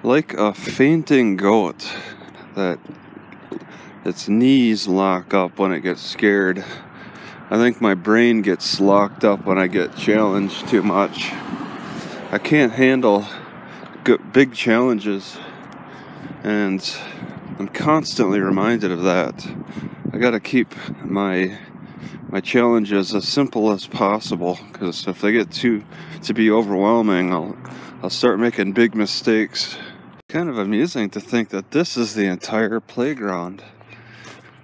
like a fainting goat that its knees lock up when it gets scared. I think my brain gets locked up when I get challenged too much. I can't handle big challenges, and I'm constantly reminded of that. I gotta keep my challenges as simple as possible, because if they get to be overwhelming, I'll start making big mistakes. Kind of amusing to think that this is the entire playground.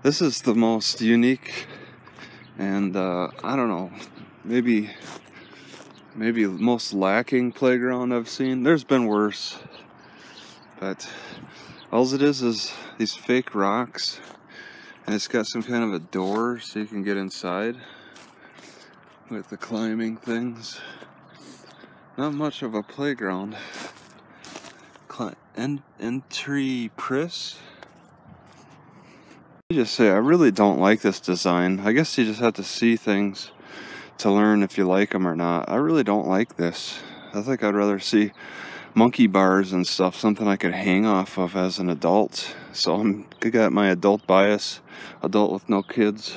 This is the most unique and I don't know, maybe most lacking playground I've seen. There's been worse, but all it is these fake rocks, and it's got some kind of a door so you can get inside with the climbing things. Not much of a playground. Entry pris. I just say I really don't like this design. I guess you just have to see things to learn if you like them or not. I really don't like this. I think I'd rather see monkey bars and stuff, something I could hang off of as an adult. So I got my adult bias, adult with no kids.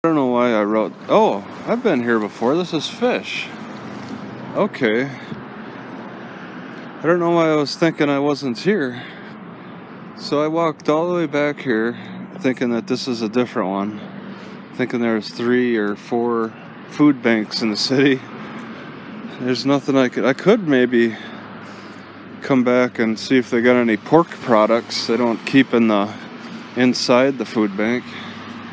I don't know why I wrote, oh, I've been here before, this is fish. Okay. I don't know why I was thinking I wasn't here. So I walked all the way back here thinking that this is a different one. Thinking there's 3 or 4 food banks in the city. There's nothing I could maybe come back and see if they got any pork products they don't keep inside the food bank.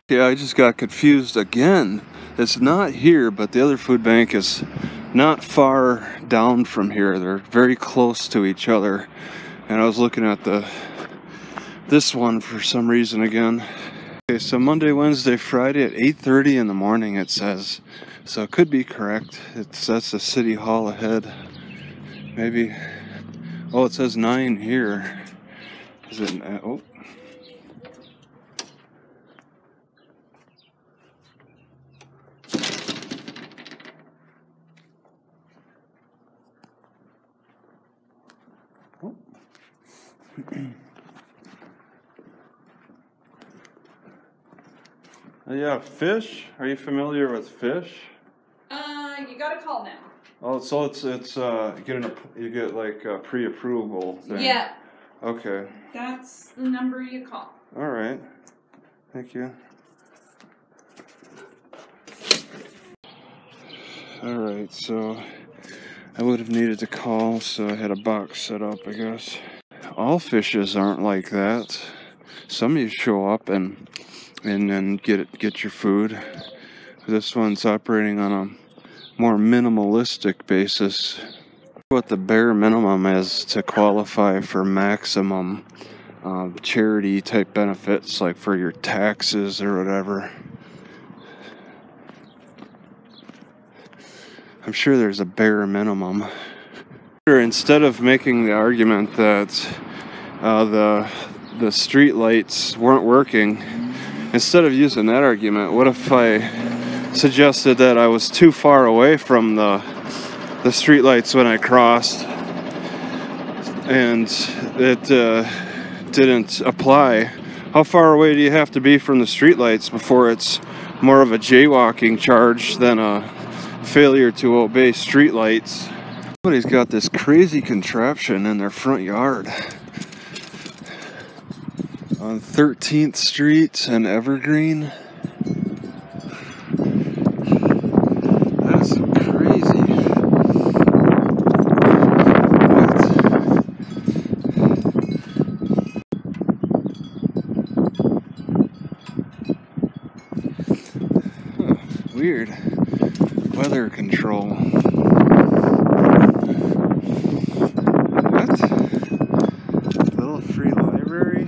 Yeah, I just got confused again. It's not here, but the other food bank is not far down from here. They're very close to each other. And I was looking at this one for some reason again. Okay, so Monday, Wednesday, Friday at 8:30 in the morning it says. So it could be correct. That's the city hall ahead. Maybe. Oh, it says 9 here. Is it? Oh. Yeah, fish. Are you familiar with fish? You got a call now. Oh, so it's you get like a pre-approval thing. Yeah. Okay. That's the number you call. All right. Thank you. All right. So I would have needed to call, so I had a box set up, I guess. All fishes aren't like that. Some of you show up and then get your food. This one's operating on a more minimalistic basis. What the bare minimum is to qualify for maximum charity type benefits, like for your taxes or whatever. I'm sure there's a bare minimum. Instead of making the argument that the street lights weren't working, instead of using that argument, what if I suggested that I was too far away from the streetlights when I crossed, and it didn't apply? How far away do you have to be from the streetlights before it's more of a jaywalking charge than a failure to obey streetlights? Somebody's got this crazy contraption in their front yard on 13th Street and Evergreen. That is crazy. Huh, weird. Weather control. What? Little free library.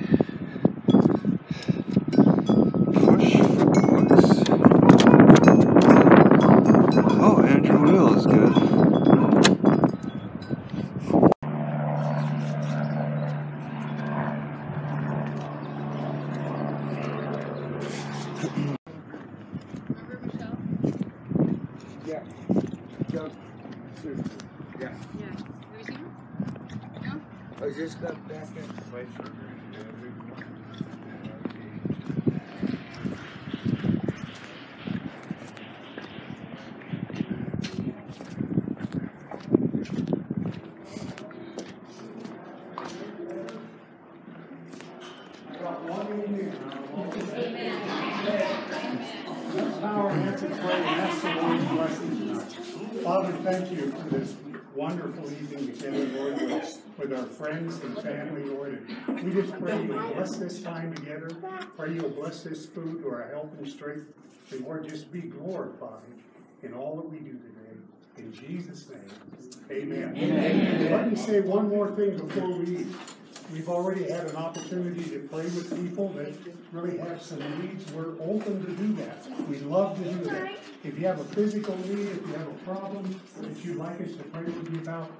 Yeah. Yeah. Yeah. Have you seen him? No? I just got back in. Father, thank you for this wonderful evening together, Lord, with our friends and family, Lord. And we just pray you will bless this time together. Pray you will bless this food to our health and strength. And Lord, just be glorified in all that we do today. In Jesus' name, amen. Amen. Let me say one more thing before we eat. We've already had an opportunity to pray with people that really have some needs. We're open to do that. We love to do that. If you have a physical need, if you have a problem that you'd like us to pray with you about,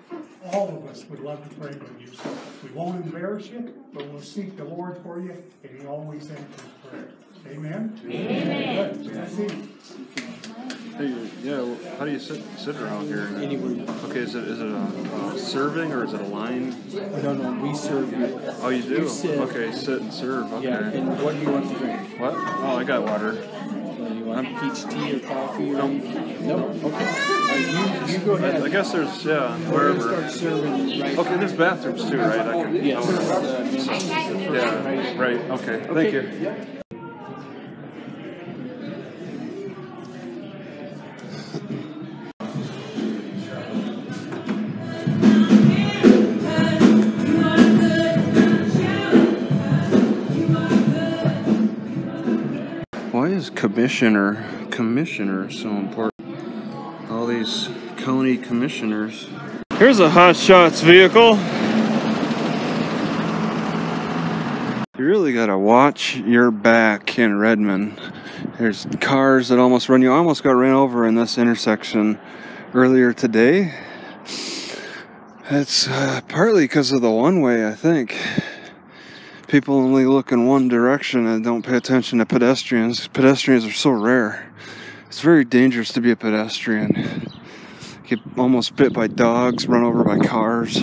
all of us would love to pray with you. So we won't embarrass you, but we'll seek the Lord for you, and He always answers prayer. Amen? Amen. Good. Let's eat. Hey, yeah, how do you sit around here? Anywhere. Okay, is it a serving or is it a line? No, we serve you. Oh, you do? You sit. Okay, sit and serve. Okay. Yeah, and what do you want to drink? What? Oh, I got water. Do you want peach tea or coffee? Or no? Okay. You go ahead. I guess there's, yeah, We're wherever. going to start serving right Okay, there's bathrooms too, right? I can. Yes. Yeah, right. Okay, thank you. Yeah. Why is commissioner so important? All these county commissioners. Here's a hotshots vehicle. You really gotta watch your back in Redmond. There's cars that almost run you. I almost got ran over in this intersection earlier today. It's partly because of the one-way, I think. People only look in one direction and don't pay attention to pedestrians. Pedestrians are so rare. It's very dangerous to be a pedestrian. Get almost bit by dogs, run over by cars.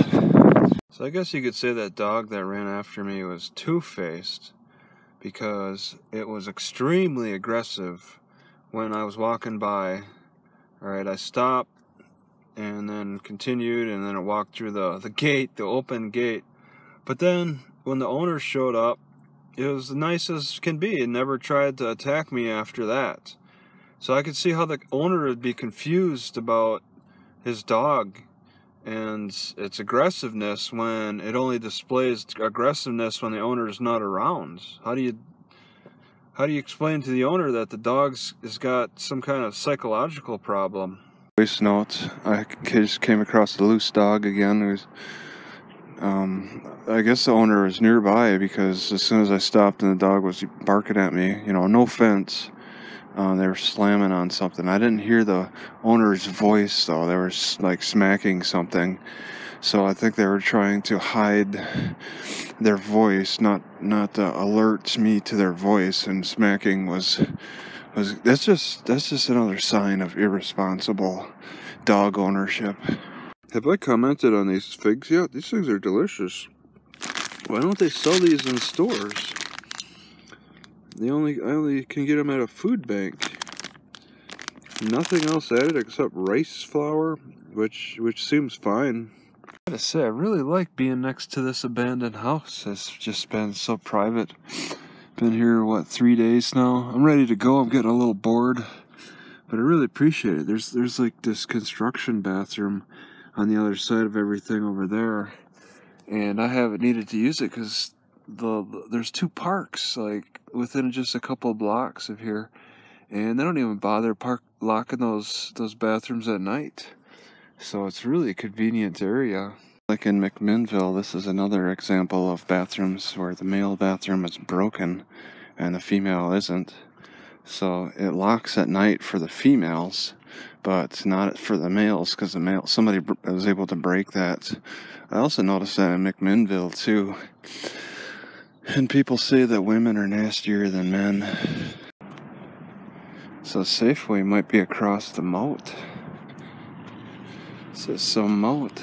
So I guess you could say that dog that ran after me was two-faced because it was extremely aggressive when I was walking by. Alright, I stopped and then continued, and then it walked through the gate, the open gate. But then when the owner showed up, it was the nicest as can be. It never tried to attack me after that. So I could see how the owner would be confused about his dog and its aggressiveness when it only displays aggressiveness when the owner is not around. How do you explain to the owner that the dog's has got some kind of psychological problem? Voice notes. I just came across a loose dog again. It was, I guess the owner was nearby because as soon as I stopped and the dog was barking at me, you know, no offense, they were slamming on something. I didn't hear the owner's voice though. They were like smacking something. So I think they were trying to hide their voice, not alert me to their voice. And smacking was that's just another sign of irresponsible dog ownership. Have I commented on these figs yet? These things are delicious. Why don't they sell these in stores? I only can get them at a food bank. Nothing else added except rice flour, which seems fine. I gotta say, I really like being next to this abandoned house. It's just been so private. Been here, what, 3 days now? I'm ready to go. I'm getting a little bored, but I really appreciate it. There's like this construction bathroom on the other side of everything over there, and I haven't needed to use it because there's two parks like within just a couple of blocks of here, and they don't even bother locking those bathrooms at night. So it's really a convenient area. Like in McMinnville, this is another example of bathrooms where the male bathroom is broken and the female isn't. So it locks at night for the females, but not for the males because somebody was able to break that. I also noticed that in McMinnville too. And people say that women are nastier than men. So Safeway might be across the moat. Says some out.